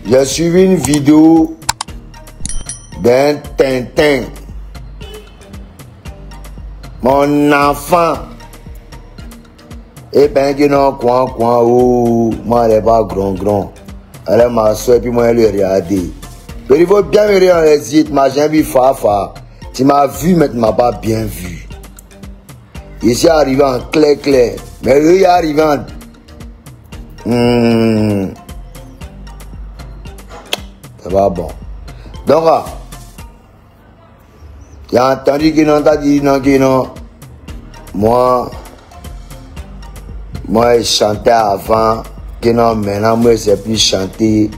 J'ai suivi une vidéo d'un Tintin. Mon enfant. Et ben que non, coin, oh, moi, elle est pas grand. Elle est ma soeur, puis moi, elle est regardée. Mais il faut bien me regarder dans les yeux, ma j'ai vu fa. Tu m'as vu, mais tu m'as pas bien vu. Il s'est arrivé en clair. Mais lui, il est arrivé en... C'est pas bon. Donc, il a entendu que non, t'as dit non, que non. Moi, je chantais avant, que non, maintenant, moi, je sais plus chanter.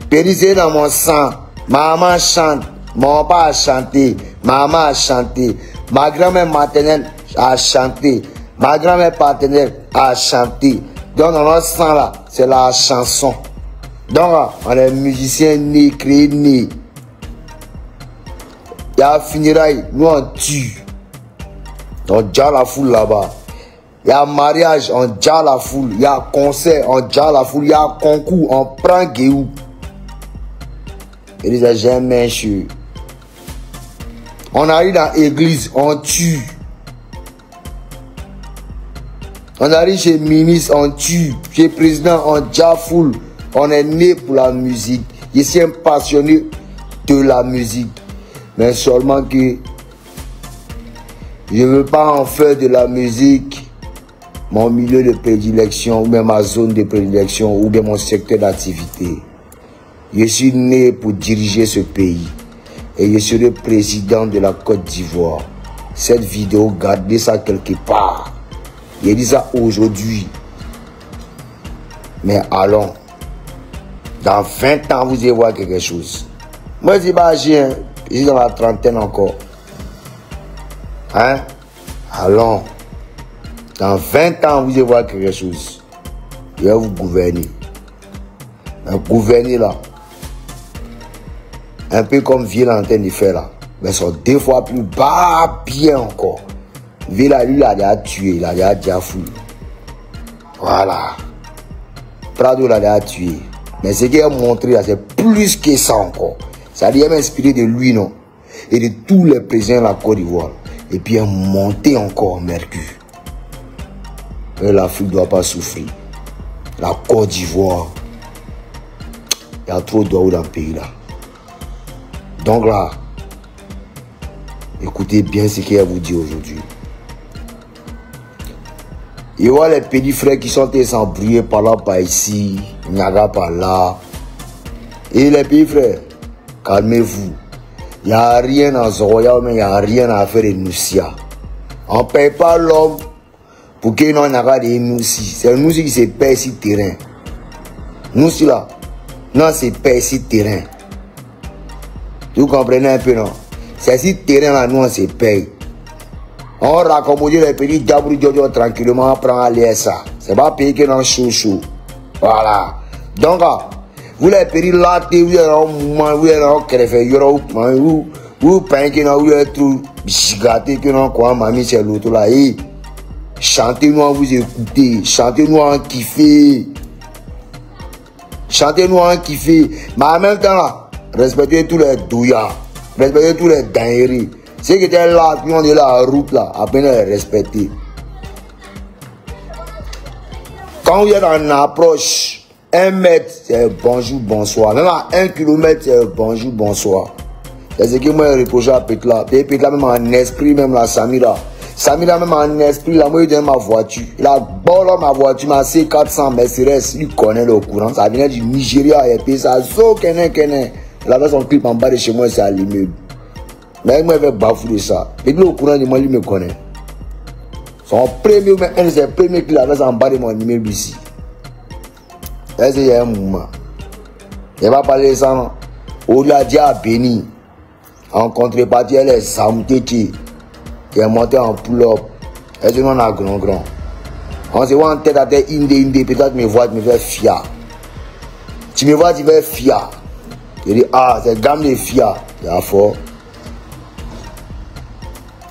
Périsé dans mon sang, maman chante, mon père a chanté, maman a chanté, ma grand-mère maternelle a chanté, ma grand-mère paternelle a chanté. Donc, dans notre sang là, c'est la chanson. Donc, on est musiciens nés, créés nés. Il y a funérailles, nous on tue. On déjà la foule là-bas. Il y a mariage, on déjà la foule. Il y a concert, on déjà la foule. Il y a concours, on prend Guéou. Il disait jamaischu. On arrive dans l'église, on tue. On arrive chez le ministre, on tue. Chez le président, on déjà foule. On est né pour la musique. Je suis un passionné de la musique. Mais seulement que je ne veux pas en faire de la musique mon milieu de prédilection ou même ma zone de prédilection ou bien mon secteur d'activité. Je suis né pour diriger ce pays et je serai président de la Côte d'Ivoire. Cette vidéo, gardez ça quelque part. Je dis ça aujourd'hui. Mais allons. Dans 20 ans, vous allez voir quelque chose. Moi, je dis pas, je suis dans la trentaine encore. Hein? Allons. Dans 20 ans, vous allez voir quelque chose. Je vais vous gouverner. Mais gouverner là. Un peu comme Ville en train de faire là. Mais sont 2 fois plus bas, bien encore. Ville lui, il a déjà tué, il a déjà fou. Voilà. Prado l'a déjà tué. Mais ce qu'il a montré là, c'est plus que ça encore. Ça lui a inspiré de lui, non? Et de tous les présidents de la Côte d'Ivoire. Et puis il a monté encore Mercure. L'Afrique ne doit pas souffrir. La Côte d'Ivoire. Il y a trop d'eau dans le pays là. Donc là, écoutez bien ce qu'il a vous dit aujourd'hui. Il y a les petits frères qui sont s'embrouiller par là, par ici, Niaga par là. Et les petits frères, calmez-vous. Il n'y a rien à Zoroya, mais il n'y a rien à faire de Noussia. On ne paye pas l'homme pour qu'il n'y ait pas de Noussi. C'est nous qui se paye ce terrain. Nous, là, non, c'est paye ce terrain. Vous comprenez un peu, non? C'est ce terrain-là, nous, on se paye. On raccommode les petits diables tranquillement, on prend à l'ESA. C'est pas payer que dans chaud. Voilà. Donc, vous les petits là, vous êtes en mouvement, vous êtes en crève, vous payez que vous êtes tout gâté, que non, quoi, mamie, c'est l'autre là. Chantez-nous en vous écouter, chantez-nous en kiffer. Chantez-nous en kiffer. Mais en même temps, là, respectez tous les douillards, respectez tous les dingueries. Ceux qui étaient là, puis on est là, la route là, à peine les respecter. Quand vous êtes en approche, 1 mètre, c'est bonjour, bonsoir. Même à 1 kilomètre, c'est bonjour, bonsoir. C'est ce que moi je reproche à Petla. Petla, même en esprit, même la Samira. Samira, même en esprit, là, moi je donne ma voiture. Il a bon ma voiture, ma C400 Mercedes, il connaît le courant. Ça vient du Nigeria, et puis ça, zo, kenen. Il avait son clip en bas de chez moi, c'est à l'immeuble. Mais moi, je vais bafouer ça. Et puis, au courant de moi, lui me connaît. Son premier, un de ses premiers qu'il avait en bas de mon immeuble ici. Est-ce qu'il y a un mouvement? Il va parler de ça, non? Au-delà de Dia Béni, en contrepartie, elle est Samteti, qui est monté en pull-up. Est-ce qu'on a grand? On se voit en tête à tête, inde, peut-être me voir, tu me fais fier. Tu me vois, tu me fais fier. Je dis, ah, c'est gamme de fier. C'est à fort.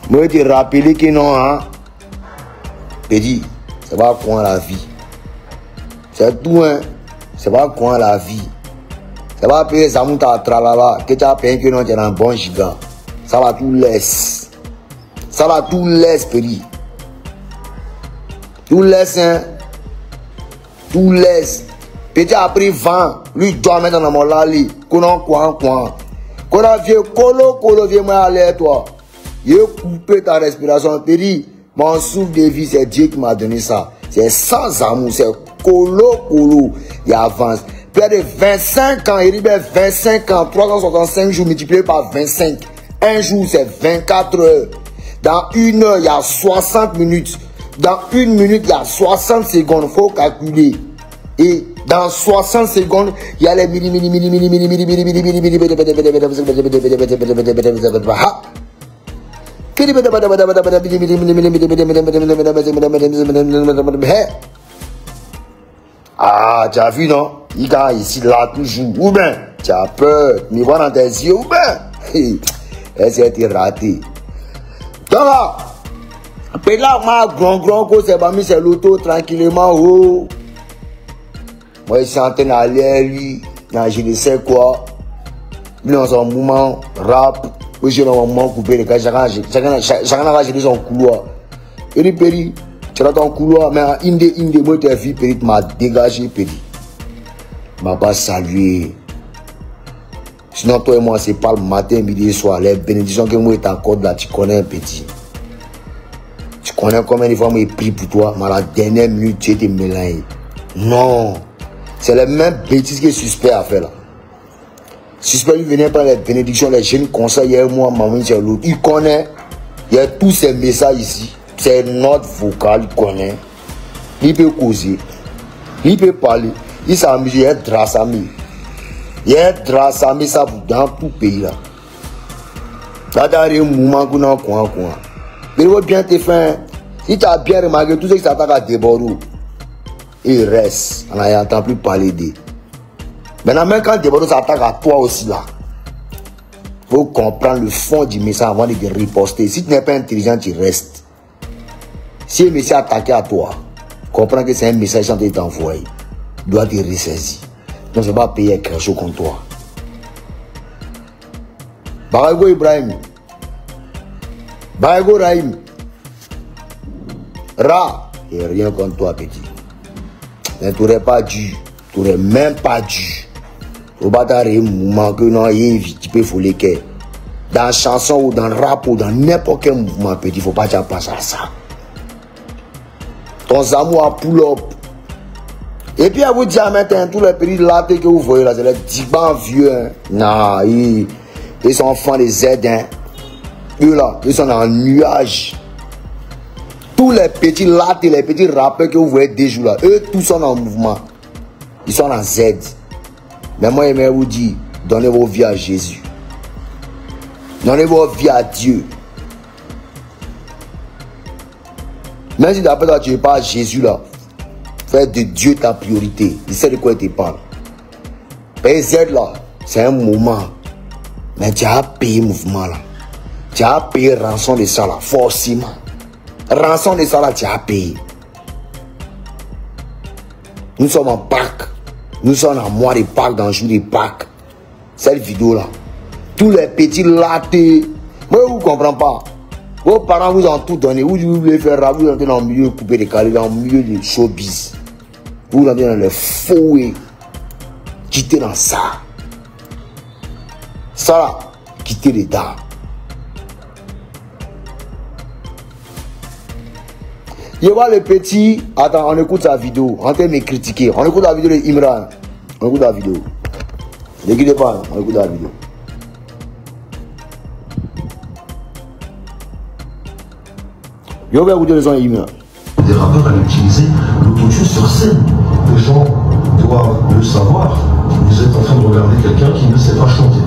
Moi, je te rappelle que non, hein. Je dis, c'est pas quoi la vie. C'est tout, hein. C'est pas quoi la vie. Ça va payer Zamouta tralala. Que tu as payé que non, tu es un bon gigant. Ça va tout laisse. Ça va tout laisse, péri. Tout laisse, hein. Tout laisse. Petit a pris 20. Lui doit mettre dans mon lali. Qu'on a quoi. Qu'on a vieux colo, vieux moi aller toi. Il a coupé ta respiration. Péri, mon souffle de vie, c'est Dieu qui m'a donné ça. C'est sans amour, c'est colo. Il avance. Plus de 25 ans, il dit 25 ans, 365 jours multiplié par 25. Un jour, c'est 24 heures. Dans une heure, il y a 60 minutes. Dans une minute, il y a 60 secondes. Il faut calculer. Et dans 60 secondes, il y a les Ah, tu as vu, non? Il y a ici, là, toujours. Ou bien, tu as peur. Mais voilà dans tes yeux, ou bien. Est-ce que tu as raté? Donc là, ma grand cause, c'est l'auto tranquillement. Oh. Moi, je suis en train d'aller, lui, dans je ne sais quoi. Lui, dans son mouvement, rap. Moi, je suis dans mon moment coupé. Chacun a géré son couloir. Et puis, Péri, tu as ton couloir, mais une moi, ta vie, Péri, tu m'as dégagé, Péri. Je m'as pas salué. Sinon, toi et moi, c'est pas le matin, midi et soir. Les bénédictions que moi, t'accorde là, tu connais un petit. Tu connais combien de fois moi, j'ai pris pour toi, mais à la dernière minute, tu étais mélangé. Non. C'est les mêmes bêtises que suspect a fait là. Suspect lui venait prendre les bénédictions, les jeunes conseils, hier, moi, maman, c'est l'autre. Il connaît. Il y a tous ces messages ici. C'est notre vocal, il connaît. Il peut causer. Il peut parler. Il s'amuse, il y a Drassami. Il y a Drassami, ça dans tout pays là. Là, il y a un moment qu'on a quoi. Mais il faut bien te faire. Si tu as bien remarqué, tout ce qui s'attaque à Débordou, il reste. On n'entend plus parler d'eux. Maintenant, même quand Débordou s'attaque à toi aussi là, il faut comprendre le fond du message avant de te riposter. Si tu n'es pas intelligent, tu restes. Si un message attaqué à toi, comprends que c'est un message qui est envoyé. Il doit te ressaisir. Donc, je ne vais pas payer quelque chose contre toi. Barago Ibrahim. Barago Rahim. Ra. Et rien contre toi, petit. Mais tu n'aurais pas dû. Tu n'aurais même pas dû. Faut pas t'arrêter un mouvement que non, tu peux voler que. Dans la chanson ou dans le rap ou dans n'importe quel mouvement, petit, il ne faut pas t'en passer à ça. Ton amour a pull-up. Et puis à vous dire maintenant, tous les pays de la que vous voyez là, c'est les tibans vieux. Hein. Non, ils sont enfants des Z. Hein. Eux là, ils sont en nuage. Tous les petits latés, les petits rappeurs que vous voyez des jours là, eux tous sont en mouvement. Ils sont en Z. Mais moi, je vais vous dire, donnez vos vies à Jésus. Donnez vos vies à Dieu. Même si d'après toi, tu n'es pas à Jésus là, fais de Dieu ta priorité. Il sait de quoi il te parle. PZ là, c'est un moment. Mais tu as payé le mouvement là. Tu as payé rançon de ça là, forcément. Rançon de ça là, tu as payé. Nous sommes en Pâques. Nous sommes en mois de Pâques, dans le jour de Pâques. Cette vidéo là. Tous les petits latés. Moi, je ne comprends pas. Vos parents vous ont tout donné. Vous voulez faire rap, vous entrez dans le milieu coupé de carré, dans le milieu de showbiz. Vous entrez dans le fouet. Quittez dans ça. Ça là, quittez les dents. Je vois le petit. Attends, on écoute sa vidéo. On train de me critiquer. On écoute la vidéo de Imran. On écoute la vidéo. N'écoutez pas, on écoute la vidéo. Je vais écouter les gens Imran. Des rappeurs à utiliser l'autotune sur scène. Les gens doivent le savoir. Vous êtes en train de regarder quelqu'un qui ne sait pas chanter.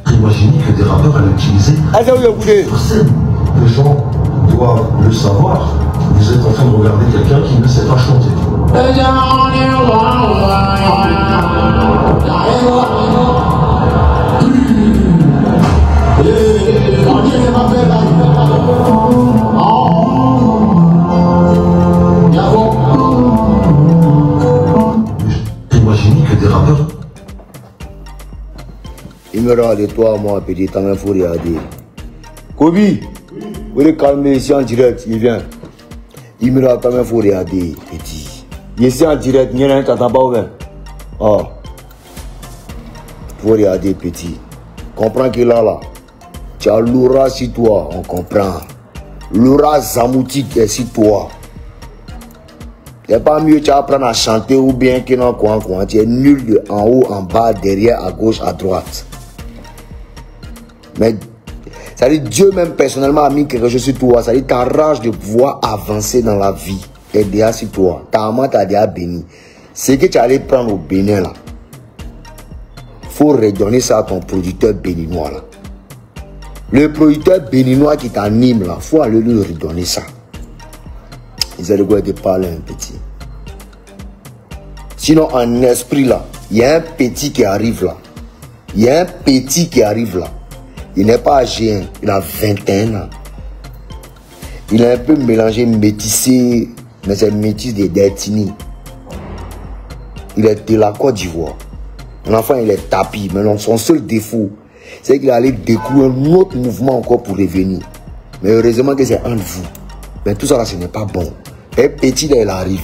Imaginez que des rappeurs à l'utiliser sur scène. Les gens doivent le savoir. Vous êtes en train de regarder quelqu'un qui ne sait pas chanter. D'accord? Il me rend de toi, moi, petit, quand même, faut regarder. Kobi, vous le calmer ici en direct, il vient. Il me rend quand même, faut regarder, petit. Ici en direct, il n'y a rien qui t'entend pas ouvert. Oh. Faut regarder, petit. Comprends que là, tu as Laura sur toi, on comprend. Laura Zamoutique est sur toi. C'est pas mieux, tu vas apprendre à chanter ou bien que non, quoi. Tu es nul de en haut, en bas, derrière, à gauche, à droite. Mais, ça dit Dieu même personnellement a mis quelque chose sur toi. Ça dit ta rage de pouvoir avancer dans la vie est déjà sur toi. Ta maman t'a déjà béni. Ce que tu allais prendre au Bénin là, faut redonner ça à ton producteur béninois là. Le producteur béninois qui t'anime là, faut aller lui redonner ça. Ils allaient quoi te parler un petit. Sinon en esprit là, il y a un petit qui arrive là. Il y a un petit qui arrive là. Il n'est pas âgé, il a 21 ans. Il est un peu mélangé, métissé, mais c'est métis de d'Etini. Il est de la Côte d'Ivoire. L'enfant, il est tapis, mais son seul défaut, c'est qu'il allait découvrir un autre mouvement encore pour revenir. Mais heureusement que c'est un de vous. Mais tout ça là, ce n'est pas bon. Et petit là, il arrive.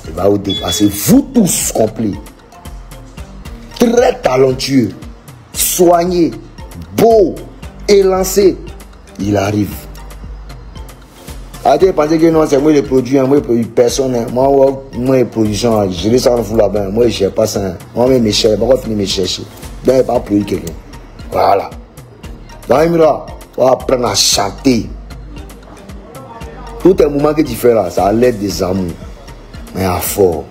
Il va vous dépasser, vous tous complets. Très talentueux. Soigné, beau, élancé, il arrive. Arrêtez de penser que non, c'est moi le produit, moi je produis personne. Moi, les productions, je laisse ça en fou là-bas. Moi, je ne cherche pas ça. Moi, je me cherche, je vais finir de me chercher. Donc, je ne vais pas produire quelqu'un. Voilà. Dans une minute, on va apprendre à chanter. Tout un moment que tu fais là, ça a l'aide des amours. Mais à fort.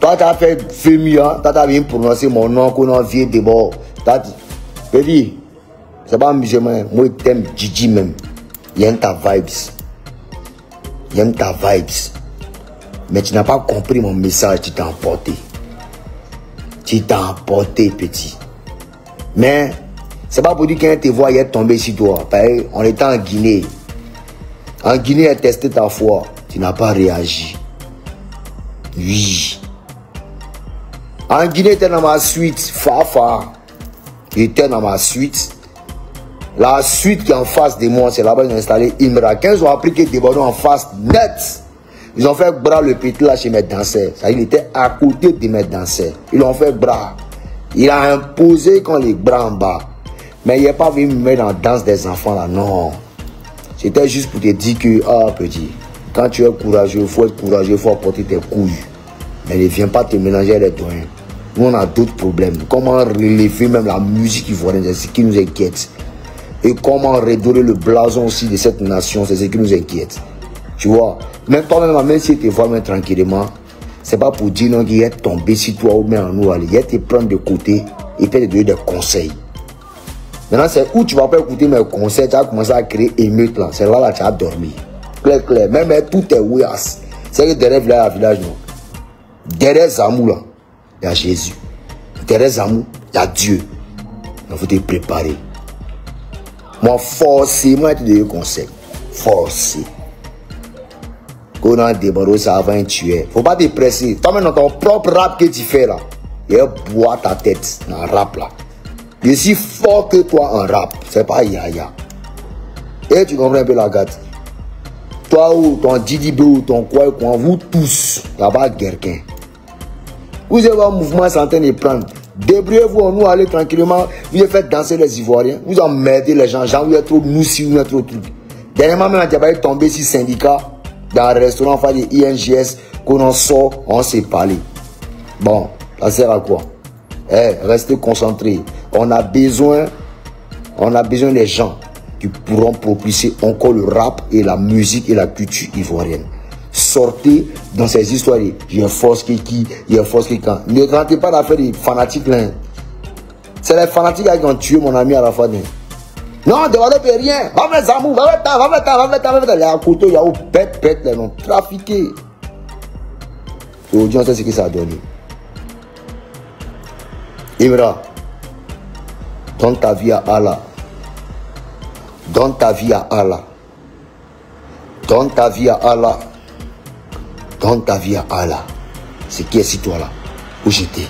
Toi, tu as fait Femia, tu as bien prononcé mon nom, qu'on a vu de bord. Tu as dit, petit, c'est pas amusement. Moi, je t'aime Gigi même. Il aime ta vibes. Il aime ta vibes. Mais tu n'as pas compris mon message, tu t'es emporté. Tu t'es emporté, petit. Mais, c'est pas pour dire qu'un te voit, il est tombé sur toi. On était en Guinée. En Guinée, il a testé ta foi. Tu n'as pas réagi. Oui. En Guinée, il était dans ma suite, Fafa. Il était dans ma suite. La suite qui est en face de moi, c'est là-bas qu'ils ont installé Imra. Quand ils ont appris que Débordon en face, net, ils ont fait bras le petit là chez mes danseurs. Ça, il était à côté de mes danseurs. Ils ont fait bras. Il a imposé quand les bras en bas. Mais il n'est pas venu me mettre dans la danse des enfants là, non. C'était juste pour te dire que, ah petit, quand tu es courageux, il faut être courageux, il faut apporter tes couilles. Mais ne viens pas te mélanger avec les doyens. Nous, on a d'autres problèmes. Comment relever même la musique ivoirienne, c'est ce qui nous inquiète. Et comment redorer le blason aussi de cette nation, c'est ce qui nous inquiète. Tu vois, même toi-même, même si tu te vois tranquillement, c'est pas pour dire non qu'il est tombé sur toi ou bien en nous aller. Il est te prendre de côté et peut te donner des conseils. Maintenant, c'est où tu vas pas écouter mes conseils, tu vas commencer à créer émeute là. C'est là tu vas dormir. Clair, clair. Même tout est ouïas. C'est que derrière le village, non. Derrière Zamou là, il y a Jésus. Derrière Zamou, il y a Dieu. Il faut te préparer. Moi, forcément, tu dois conseil. Forcé. Quand on a débordé, ça va tuer. Faut pas te presser. Toi-même, dans ton propre rap que tu fais là, il boit ta tête dans le rap là. Je suis fort que toi en rap. C'est pas yaya. Et tu comprends un peu la gâte. Toi ou ton Didi B ou ton quoi, vous tous, il n'y a pas quelqu'un. Vous avez un mouvement santé de prendre. Débrouillez-vous, nous aller tranquillement. Vous avez fait danser les Ivoiriens. Vous emmerdez les gens. Vous êtes trop moussi, vous êtes trop truc. Dernièrement, même, on est tombé sur syndicat dans le restaurant, enfin, des INGS, qu'on en sort, on s'est parlé. Bon, ça sert à quoi? Restez concentrés. On a besoin des gens qui pourront propulser encore le rap et la musique et la culture ivoirienne. Sortez dans ces histoires. Il y a force qui, il y a force qui quand. Ne rentrez pas d'affaires des fanatiques là. C'est les fanatiques qui ont tué mon ami à la fin. Non, de ne peut rien. Va mettre Zamou, va mettre. Il y a un couteau, il y a un bête, ils l'ont trafiqué. Et aujourd'hui, on sait ce que ça a donné. Imra, donne ta vie à Allah. Donne ta vie à Allah. Donne ta vie à Allah. Donne ta vie à Allah. ce qui est sur toi là, où j'étais.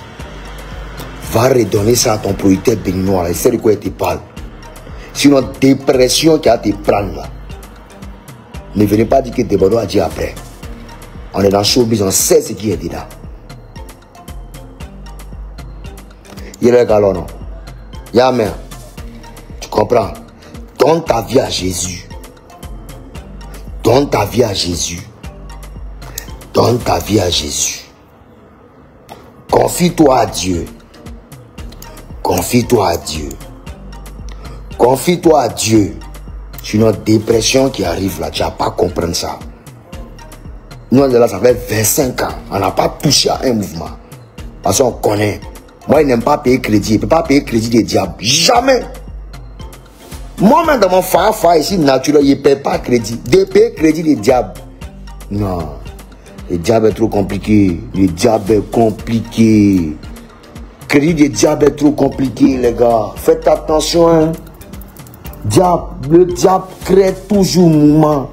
Va redonner ça à ton producteur béninois là, essaie de quoi il te parle. Sinon, dépression qui a te prendre là. Ne venez pas dire que Débordon a dit après. On est dans le showbiz, on sait ce qui est dedans. Il est galon, non? Yammer, tu comprends? Donne ta vie à Jésus. Donne ta vie à Jésus. Donne ta vie à Jésus. Confie-toi à Dieu. Confie-toi à Dieu. Confie-toi à Dieu. Sur notre dépression qui arrive là, tu vas pas comprendre ça. Nous, on est là, ça fait 25 ans. On n'a pas touché à un mouvement. Parce qu'on connaît. Moi, il n'aime pas payer crédit. Il ne peut pas payer crédit des diables. Jamais. Moi-même, dans mon fa ici, naturel, il ne paye pas crédit. De payer crédit des diables. Non. Le diable est trop compliqué. Le diable est compliqué. Crédit des diables est trop compliqué, les gars. Faites attention, hein. Le diable crée toujours mouvement.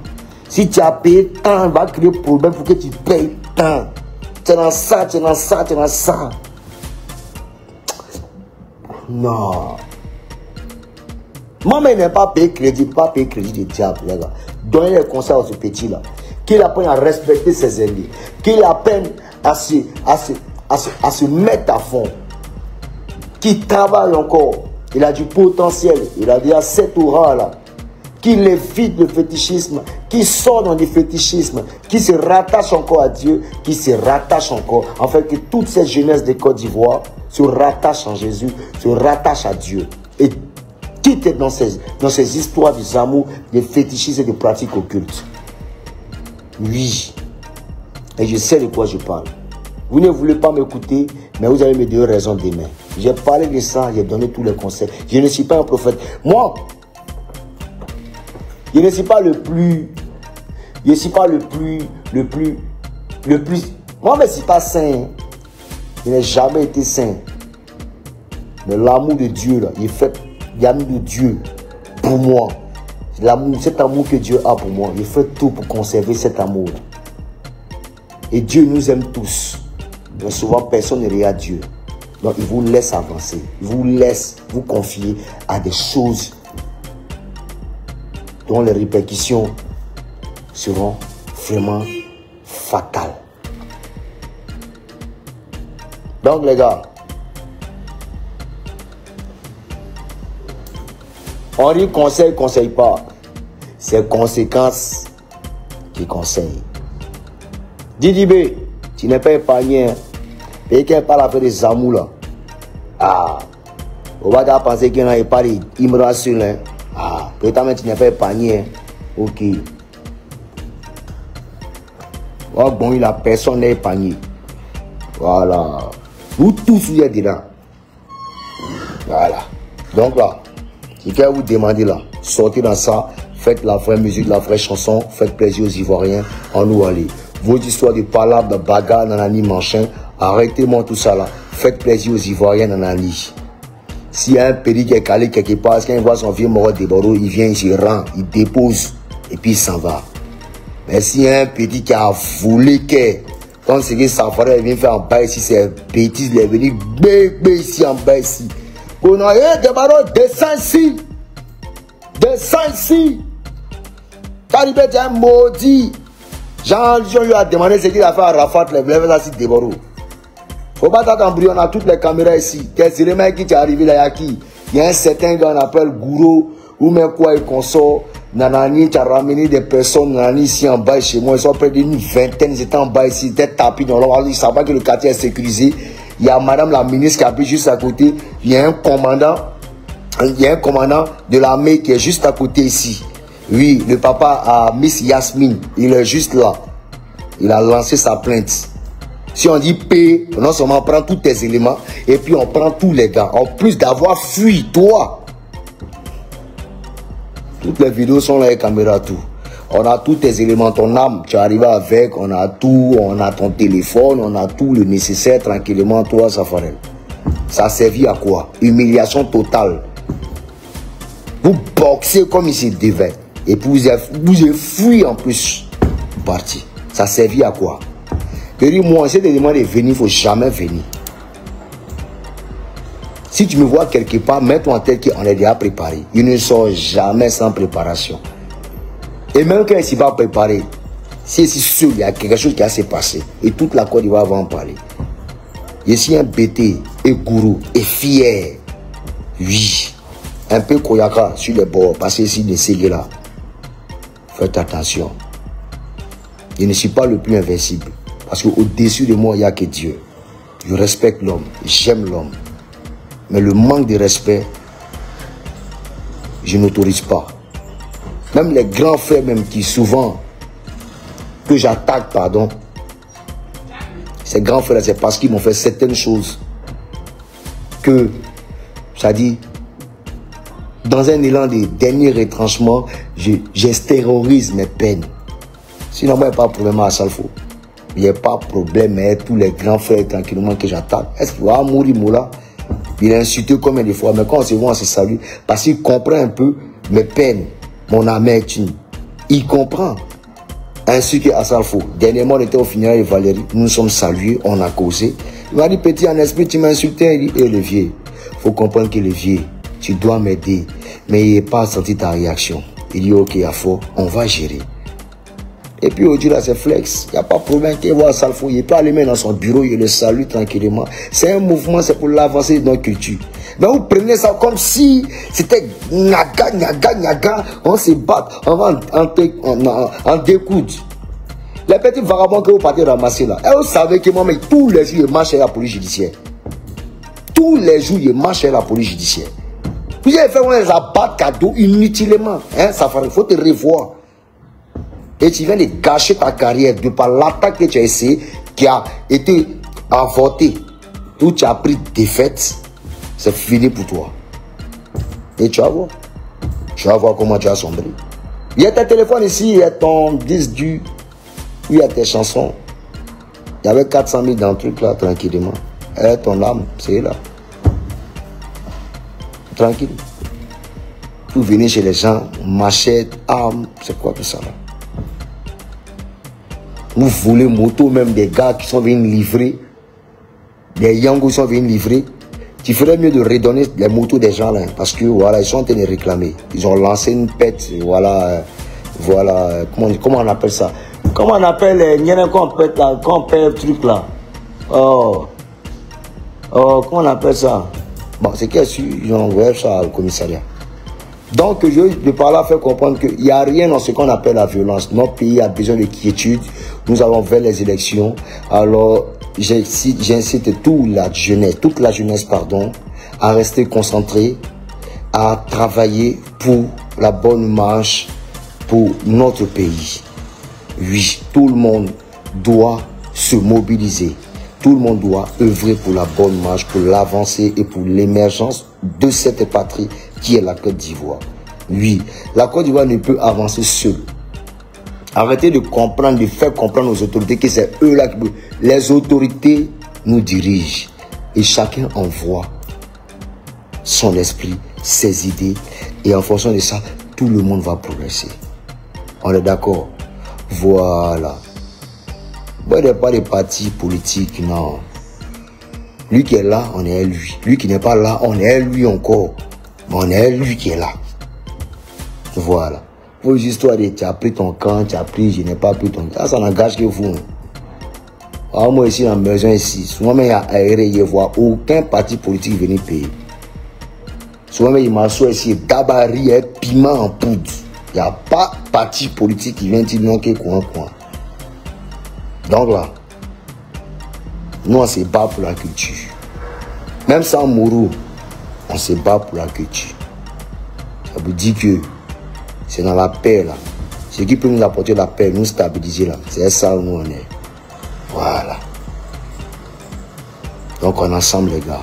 Si tu as payé tant, il va créer problème pour que tu payes tant. Tu es dans ça, tu es dans ça, tu es dans ça. Non. Moi-même, il n'aime pas payer crédit, pas payer crédit du diable, les gars. Donnez les conseils à ce petit-là. Qu'il apprenne à respecter ses ennemis. Qu'il apprenne à se mettre à fond. Qu'il travaille encore. Il a du potentiel. Il a déjà 7 aura là. Qu'il évite le fétichisme. Qu'il sort dans le fétichisme. Qu'il se rattache encore à Dieu. Qu'il se rattache encore. En fait, que toute cette jeunesse de Côte d'Ivoire se rattache en Jésus. Se rattache à Dieu. Et quitte dans ces histoires des amours, des fétichismes et des pratiques occultes. Oui. Et je sais de quoi je parle. Vous ne voulez pas m'écouter, mais vous avez mes 2 raisons d'aimer. J'ai parlé de ça, j'ai donné tous les conseils. Je ne suis pas un prophète. Moi, je ne suis pas le plus. Je ne suis pas le plus. Moi, je ne suis pas saint. Je n'ai jamais été saint. Mais l'amour de Dieu, là, il fait l'amour de Dieu pour moi. Cet amour que Dieu a pour moi, il fait tout pour conserver cet amour. Et Dieu nous aime tous. Mais souvent, personne ne regarde Dieu. Donc, il vous laisse avancer. Il vous laisse vous confier à des choses dont les répercussions seront vraiment fatales. Donc, les gars, on dit conseille pas. C'est conséquences qui conseillent. Didi B, tu n'es pas épargné. Et qu'il parle avec des amours là. Ah. On va déjà penser qu'il y a pas d'immigration là. Ah. Peut-être tu n'es pas épargné. Ok. Oh bon, la personne n'est épargnée. Voilà. Vous tous vous êtes dedans. Voilà. Donc là, ce que vous demandez là, sortez dans ça, faites la vraie musique, la vraie chanson, faites plaisir aux Ivoiriens, en nous aller. Vos histoires de palabres, de bagarres, nanani, machin, arrêtez-moi tout ça là. Faites plaisir aux Ivoiriens, nanani. S'il y a un pays qui est calé quelque part, quand il voit son vieux mort de Bordeaux, il vient, il se rend, il dépose, et puis il s'en va. Mais s'il y a un petit qui a volé, quand c'est que sa frère vient faire en bas ici, c'est bêtise, il est venu bébé ici en bas ici. On a de Bordeaux, descends ici. Descends ici. Caribé est un maudit. Jean lui a demandé ce qu'il a fait à Rafat, les blèves là, c'est Déboro. Faut pas t'embrouiller, on a toutes les caméras ici. Qu'est-ce que c'est le mec qui est arrivé là, il y a qui? Il y a un certain gars, on appelle Gouro, ou même quoi, il consort. Nanani, tu as ramené des personnes, nanani, ici en bas chez moi, ils sont près d'une vingtaine, ils étaient en bas ici, ils étaient tapis dans l'eau, ils savent pas que le quartier est sécurisé. Il y a madame la ministre qui habite juste à côté, il y a un commandant de l'armée qui est juste à côté ici. Oui, le papa a Miss Yasmine, il est juste là. Il a lancé sa plainte. Si on dit P, non seulement on prend tous tes éléments, et puis on prend tous les gars. En plus d'avoir fui, toi. Toutes les vidéos sont là, les caméras, tout. On a tous tes éléments, ton âme, tu es arrivé avec, on a tout, on a ton téléphone, on a tout le nécessaire, tranquillement, toi, Safarel. Ça a servi à quoi? Humiliation totale. Vous boxez comme il se devait. Et puis vous avez fui en plus. Parti. Ça a servi à quoi? Je dis, moi, si tu te demandes de venir, il ne faut jamais venir. Si tu me vois quelque part, mets-toi en tête qu'on est déjà préparé. Il ne sort jamais sans préparation. Et même quand il ne s'est pas préparé, si c'est sûr, il y a quelque chose qui a s'est passé. Et toute la Côte d'Ivoire va en parler. Je suis un bêté, et gourou, et fier. Oui. Un peu koyaka sur les bords, parce que ici, de ces là. Faites attention. Je ne suis pas le plus invincible. Parce qu'au-dessus de moi, il n'y a que Dieu. Je respecte l'homme, j'aime l'homme. Mais le manque de respect, je n'autorise pas. Même les grands frères, même qui souvent, que j'attaque, pardon, ces grands frères, c'est parce qu'ils m'ont fait certaines choses que, ça dit, dans un élan de dernier retranchement, j'extériorise mes peines. Sinon, moi, il n'y a pas de problème à Salfo. Il n'y a pas de problème, mais tous les grands frères, tranquillement, que j'attaque. Est-ce qu'il va mourir, Moula? Il a insulté combien de fois, mais quand on se voit, on se salue. Parce qu'il comprend un peu mes peines, mon amertume. Il comprend. Ainsi que Assalfo. Dernièrement, on était au funérailles de Valérie. Nous nous sommes salués, on a causé. Il m'a dit, petit, en esprit, tu m'as insulté. Il dit, le vieux. Il faut comprendre que le vieux, tu dois m'aider. Mais il n'a pas senti ta réaction. Il dit, ok, Afo, on va gérer. Et puis aujourd'hui, là, c'est flex. Il n'y a pas de problème qu'il voit Salfo. Il peut aller mettre dans son bureau, il le salue tranquillement. C'est un mouvement, c'est pour l'avancer de notre culture. Mais vous prenez ça comme si c'était naga, naga, naga. On se bat, on va en découdre. Les petits vagabonds que vous partez ramasser là. Et vous savez que moi, mais tous les jours, je marche à la police judiciaire. Tous les jours, je marche à la police judiciaire. Vous avez fait des abattre cadeaux inutilement. Hein, ça faut te revoir. Et tu viens de gâcher ta carrière de par l'attaque que tu as essayé, qui a été avortée, où tu as pris défaite, c'est fini pour toi. Et tu vas voir. Tu vas voir comment tu as sombré. Il y a tes téléphones ici, il y a ton disque dur, il y a tes chansons. Il y avait 400 000 dans le truc là, tranquillement. Et ton âme, c'est là. Tranquille. Vous venez chez les gens, machette, arme, c'est quoi tout ça là? Vous voulez moto, même des gars qui sont venus livrer, des Yango qui sont venus livrer. Tu ferais mieux de redonner les motos des gens là, parce que voilà, ils sont en train de réclamer. Ils ont lancé une pète, voilà, comment on appelle ça? Comment on appelle les quand on pète le truc là? Comment on appelle ça? Bon, c'est qu'ils ont envoyé ça au commissariat. Donc, je de par là faire comprendre qu'il n'y a rien dans ce qu'on appelle la violence. Notre pays a besoin de quiétude. Nous allons vers les élections. Alors, j'incite toute la jeunesse, pardon, à rester concentrée, à travailler pour la bonne marche pour notre pays. Oui, tout le monde doit se mobiliser. Tout le monde doit œuvrer pour la bonne marche, pour l'avancée et pour l'émergence de cette patrie qui est la Côte d'Ivoire. Oui, la Côte d'Ivoire ne peut avancer seule. Arrêtez de comprendre, de faire comprendre aux autorités que c'est eux là qui... Les autorités nous dirigent. Et chacun envoie son esprit, ses idées. Et en fonction de ça, tout le monde va progresser. On est d'accord? Voilà. Moi, il n'y a pas de parti politique, non. Lui qui est là, on est à lui. Lui qui n'est pas là, on est à lui encore. Mais on est à lui qui est là. Voilà. Vos histoires de tu as pris ton camp, tu as pris, je n'ai pas pris ton camp. Ça n'engage que vous. Alors moi ici, dans la maison ici, souvent il y a aéré, il n'y a aucun parti politique venir payer. Souvent il m'assoit ici, dabari et piment en poudre. Il n'y a pas de parti politique qui vient dire non, que coin. Donc là, nous on se bat pour la culture. Même sans Mourou, on se bat pour la culture. Ça veut dire que c'est dans la paix là. Ce qui peut nous apporter la paix, nous stabiliser là. C'est ça où nous on est. Voilà. Donc on est ensemble les gars.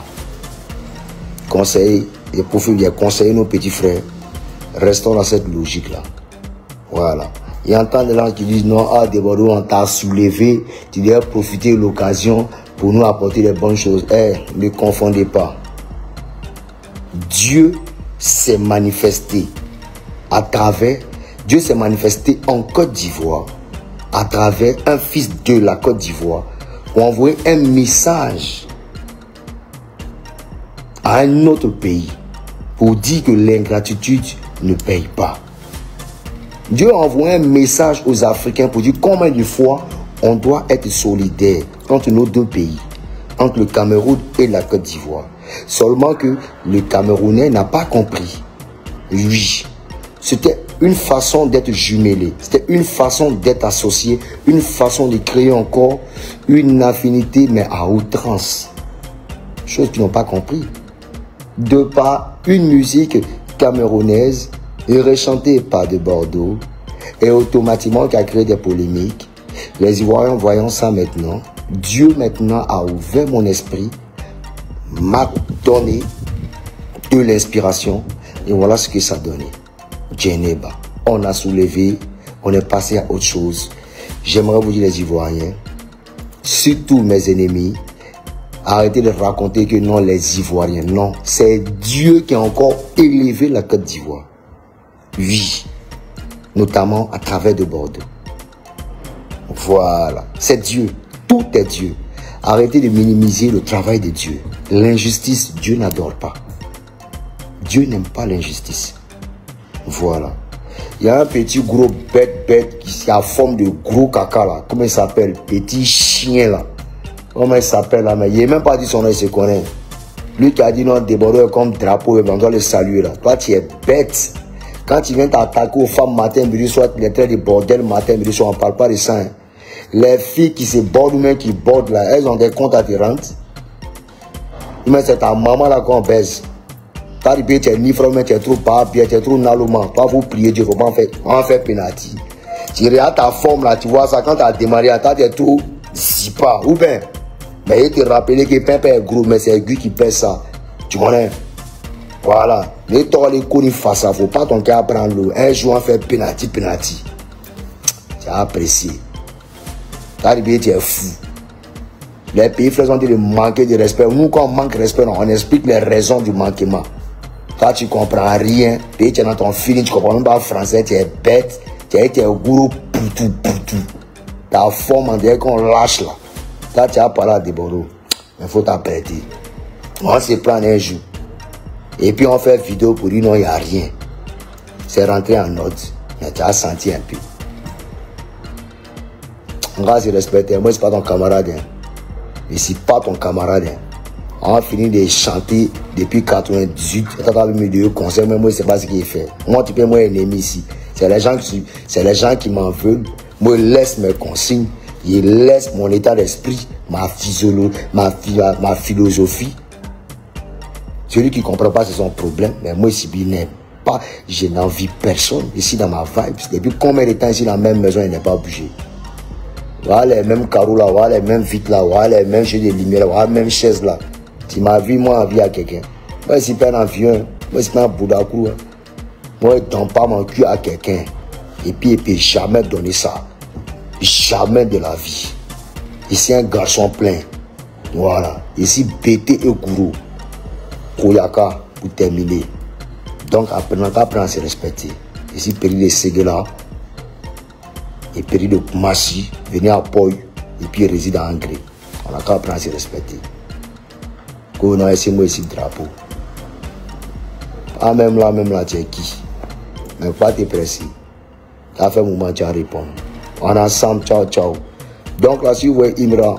Conseil, les profils, les conseiller nos petits frères. Restons dans cette logique là. Voilà. Il y a un temps de gens qui disent non, ah, Deborah, on t'a soulevé, tu dois profiter de l'occasion pour nous apporter les bonnes choses. Ne confondez pas. Dieu s'est manifesté Dieu s'est manifesté en Côte d'Ivoire à travers un fils de la Côte d'Ivoire pour envoyer un message à un autre pays pour dire que l'ingratitude ne paye pas. Dieu a envoyé un message aux Africains pour dire combien de fois on doit être solidaire entre nos deux pays, entre le Cameroun et la Côte d'Ivoire. Seulement que le Camerounais n'a pas compris. Oui, c'était une façon d'être jumelé, c'était une façon d'être associé, une façon de créer encore une affinité, mais à outrance. Chose qu'ils n'ont pas compris. De par une musique camerounaise rechantée par de Bordeaux et automatiquement qui a créé des polémiques. Les Ivoiriens voyant ça maintenant, Dieu maintenant a ouvert mon esprit, m'a donné de l'inspiration et voilà ce que ça donnait. Djeneba, on a soulevé, on est passé à autre chose. J'aimerais vous dire les Ivoiriens, surtout mes ennemis, arrêtez de raconter que non les Ivoiriens, non, c'est Dieu qui a encore élevé la Côte d'Ivoire. Oui, notamment à travers de Bordeaux. Voilà, c'est Dieu, tout est Dieu. Arrêtez de minimiser le travail de Dieu. L'injustice, Dieu n'adore pas. Dieu n'aime pas l'injustice. Voilà. Il y a un petit gros bête qui a forme de gros caca là. Comment il s'appelle? Petit chien là. Comment il s'appelle là? Mais il n'a même pas dit son nom, il se connaît. Lui qui a dit non, Bordeaux comme drapeau, on doit le saluer là. Toi tu es bête. Quand tu viens t'attaquer aux femmes matin, midi, soir, les traits de bordel matin, midi, soir, on ne parle pas de ça. Hein. Les filles qui se bordent ou même qui bordent là, elles ont des comptes à te rendre. Mais c'est ta maman là qu'on baise. T'as dit tu es ni frère, mais tu es trop pas bien, tu es trop naloman. Toi, vous priez Dieu, il faut pas en faire pénalty. Tu regardes ta forme là, tu vois ça, quand tu as démarré, tu es trop zipa. Ou bien, mais il te rappelle que Pépé est gros, mais c'est lui qui pèse ça. Tu connais? Voilà. Les torts, les coups, il faut ça. Faut pas ton cœur prendre l'eau. Un jour, on fait pénalty. Tu as apprécié. T'as dit tu es fou. Les pays frères ont dit de manquer de respect. Nous, quand on manque de respect, on explique les raisons du manquement. Toi, tu comprends rien. Tu es dans ton feeling, tu comprends même pas français, tu es bête. Tu es gourou, poutou. Ta forme, on dirait qu'on lâche là. Toi, tu as parlé à des Bordeaux. Il faut t'apprêter. On se prend un jour. Et puis on fait vidéo pour dire non, il n'y a rien. C'est rentré en ordre. Mais tu as senti un peu. On va se respecter. Moi, ce n'est pas ton camarade. Hein. Je ne suis pas ton camarade. Hein. On a fini de chanter depuis 98. Tu as mis de concert, mais moi, je ne sais pas ce qu'il fait. Moi, tu peux moi ennemi ici. C'est les gens qui m'en veulent. Moi, je laisse mes consignes. Je laisse mon état d'esprit, ma philosophie. Celui qui ne comprend pas, c'est son problème. Mais moi, ici, je n'aime pas. Je n'envie personne. Ici, dans ma vibe. Depuis combien de temps, ici, dans la même maison, il n'est pas bougé. Voilà les mêmes carreaux là, voilà les mêmes vitres là, voilà les mêmes jeux de lumière, voilà les mêmes chaises là. Tu m'as vu, moi, envie à quelqu'un. Moi, je suis pas un vieux. Moi, je suis pas un boudakou. Moi, je ne donne pas mon cul à quelqu'un. Et puis, il ne peut jamais donner ça. Jamais de la vie. Ici, un garçon plein. Voilà. Ici, Bété et Gourou. Koyaka pour terminer. Donc, apprenons à se respecter. Ici, Péri de Séguéla et Péri de Massi, venir à Poy et puis réside à Angré. On a qu'à apprendre à se respecter. Qu'on a essayé moi ici le drapeau. Ah, même là, tu es qui? Mais pas te presser. Tu as fait un moment, tu as répondu. On est ensemble, ciao. Donc là, si vous voyez Imra,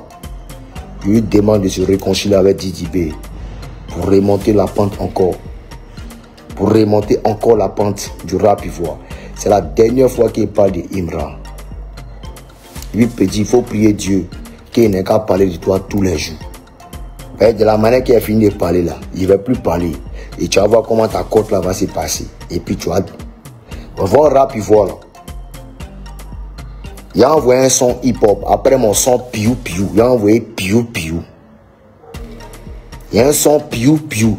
je lui demande de se réconcilier avec Didi B. Pour remonter la pente encore. Pour remonter encore la pente du rap ivoire. C'est la dernière fois qu'il parle de Imra. Lui peut dire, il faut prier Dieu qu'il n'ait qu'à parler de toi tous les jours. De la manière qu'il a fini de parler là, il ne va plus parler. Et tu vas voir comment ta côte là va se passer. Et puis tu vas... On va au rap ivoire là. Il a envoyé un son hip-hop. Après mon son piou. Il a envoyé piou. Il y a un son piou. Piou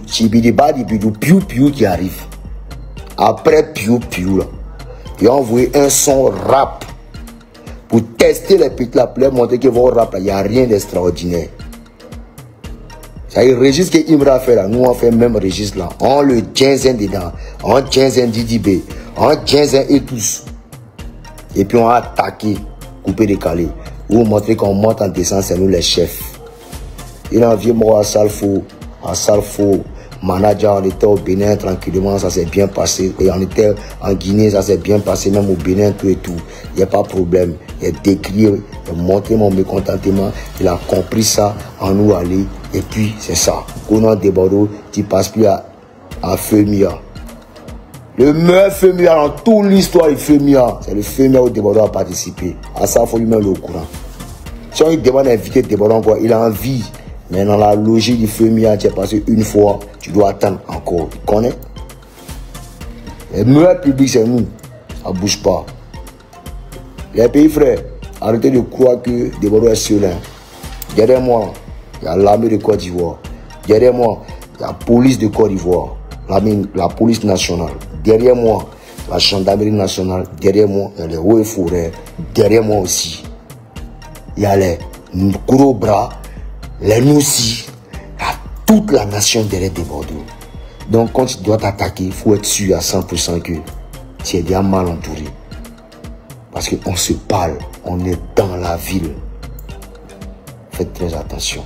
qui arrive. Après piou là. Il a envoyé un son rap. Pour tester les petits là. Pour leur montrer que votre rap là, il n'y a rien d'extraordinaire. C'est le registre que Imra fait là. Nous on fait même registre là. On le Jensen dedans. On Jensen Didi B. On Jensen et tous. Et puis on a attaqué, coupé, décalé. Pour vous montrer qu'on monte en descente, c'est nous les chefs. Il a envié moi à Salfo, manager, on était au Bénin tranquillement, ça s'est bien passé. Et on était en Guinée, ça s'est bien passé, même au Bénin, tout et tout. Il n'y a pas de problème. Il a décrit, il a montré mon mécontentement. Il a compris ça, en nous aller. Et puis, c'est ça. Quand on déborde, tu passes plus à Femia. Le meilleur Femia dans toute l'histoire du Femia, c'est le Femia où Débordon a participé. À ça, il faut lui mettre le courant. Si on lui demande d'inviter Débordon, il a envie. Mais dans la logique du Femia, tu as passé une fois, tu dois attendre encore. Tu connais? Le meilleur public, c'est nous. Ça ne bouge pas. Les pays frères, arrêtez de croire que Débordon est seul. Derrière moi, il y a l'armée de Côte d'Ivoire. Derrière moi, il y a la police de Côte d'Ivoire. La police nationale. Derrière moi, la gendarmerie nationale. Derrière moi, il y a les hauts et forêts. Derrière moi aussi, il y a les gros bras, les Noussi. Il y a toute la nation derrière Débordon. Donc, quand tu dois t'attaquer, il faut être sûr à 100% que tu es bien mal entouré. Parce qu'on se parle, on est dans la ville. Faites très attention.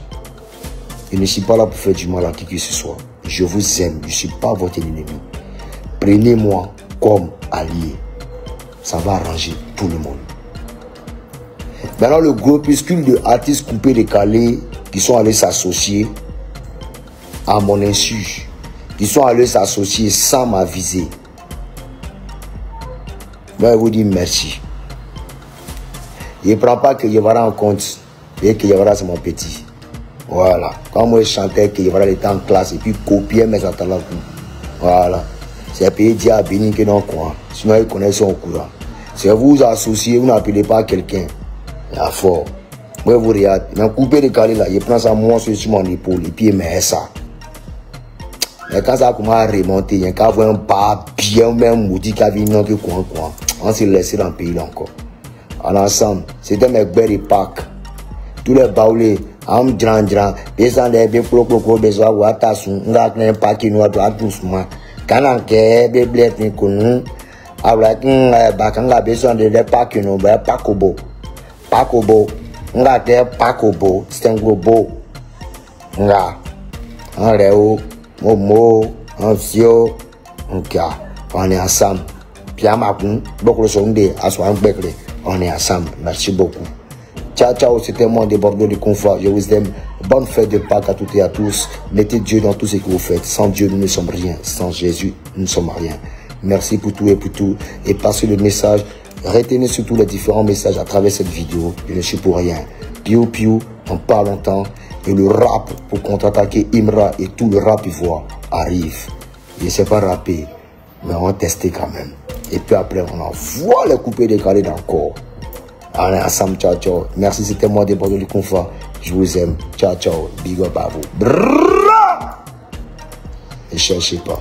Je ne suis pas là pour faire du mal à qui que ce soit. Je vous aime, je ne suis pas votre ennemi. Prenez-moi comme allié. Ça va arranger tout le monde. Maintenant, le groupuscule de artistes coupés décalés qui sont allés s'associer à mon insu, qui sont allés s'associer sans m'aviser. Moi, je vous dis merci. Je ne prends pas que Yevara en compte. Et que Yevara, c'est mon petit. Voilà. Quand moi je chantais que Yevara était en classe et puis copier mes attentes. Voilà. C'est payé dire à Bénin que non quoi. Sinon ils connaissent son courant. Si vous vous associez, vous n'appelez pas quelqu'un. Il y a fort. Moi vous regardez. Mais couper le calé là, il prend ça moi sur mon épaule et puis il met ça. Mais quand ça commence à remonter, il y a qu'à voir un pas bien même maudit qui a vu non que quoi. On s'est laissé dans le pays là encore. En ensemble, c'était mes belles et Pâques. Tous les baoulés. Am dran descendez bien pro besoin ou atasun nga knen pa ki no do adusuma kana ke be blet ni kunu awla kin ba kan ga besoin de le pa ki no ba pakobo nga ke pakobo stengobo nga anreo momo ansio nka on est ensemble piamakun beaucoup le sonde aswan bekle on est ensemble. Merci beaucoup. Ciao, ciao, c'était moi Débordon du Confort. Je vous aime. Bonne fête de Pâques à toutes et à tous. Mettez Dieu dans tout ce que vous faites. Sans Dieu, nous ne sommes rien. Sans Jésus, nous ne sommes rien. Merci pour tout et pour tout. Et passez le message. Retenez surtout les différents messages à travers cette vidéo. Je ne suis pour rien. Piou piou, on parle longtemps. Et le rap pour contre-attaquer Imra et tout le rap ivoire arrive. Je ne sais pas rapper, mais on va tester quand même. Et puis après, on envoie les coupés décalés dans le corps. Allez, ensemble, ciao, ciao. Merci, c'était moi, Débordon du Confort. Je vous aime. Ciao, ciao. Big up à vous. Ne cherchez pas.